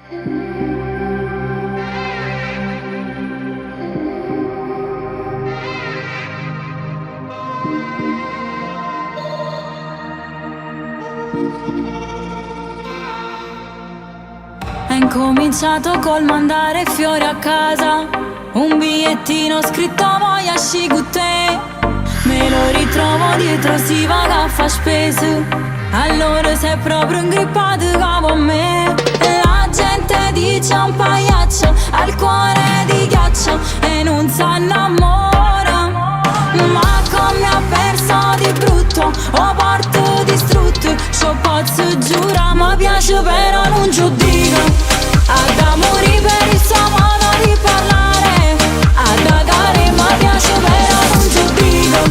È incominciato col mandare fiori a casa, un bigliettino scritto voglio asci con te. Me lo ritrovo dietro si vaga a fa spese, allora sei proprio ingrippato con me. La gente dice un pagliaccio, ha il cuore di ghiaccio e non si innamora. Ma come ha perso di brutto, ho porto distrutto, ci posso giurare, mi piace però non giudico. Ad amore per il suo modo di parlare, ad agare mi piace però non giudico.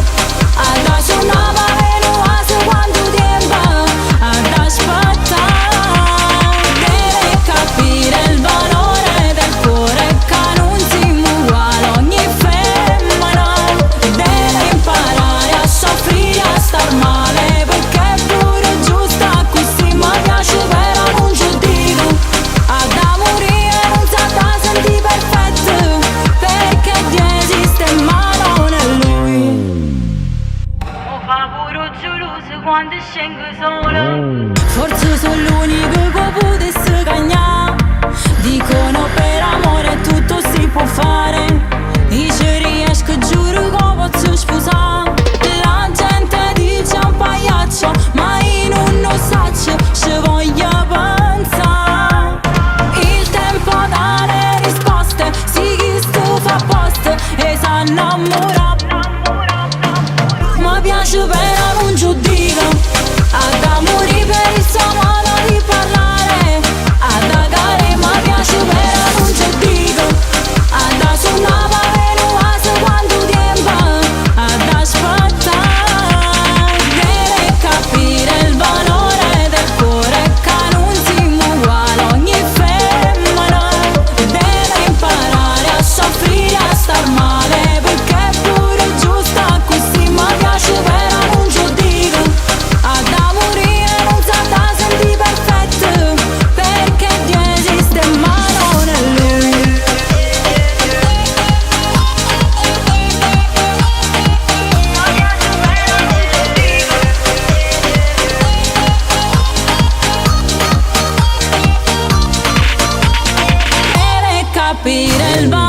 Ad suonava venuato quanto tempo, ad aspettare. Deve capire il valore del cuore che non si uguale ogni femmina. Deve imparare a soffrire, a star male, perché è pure giusta così, mi piace però non giudico. Ad amorire non sa da senti perfetto, perché esiste ma non è lui. Mo fa pure geloso quando scengo solo, forse sono l'unico che potesse cagnare. Dicono per amore tutto si può fare, io ci riesco, giuro che posso sposare. La gente dice un pagliaccio, ma io non lo saccio, ci voglio pensare. Il tempo dà le risposte, sì chi stufa apposta e sa innamora. Mi piace però non giudico. Ad amore per il suo modo di parlare, ad agare mi piace però non giudico. Ad suonava venuato quanto tempo, ad aspettare. Deve capire il valore del cuore che non si uguale ogni femmina. Deve imparare a soffrire, a star male, perché è pure giusta così, mi piace però non giudico. Ad amorire non sa da senti perfetto, perché Dio esiste ma non è lui. Deve capire il valore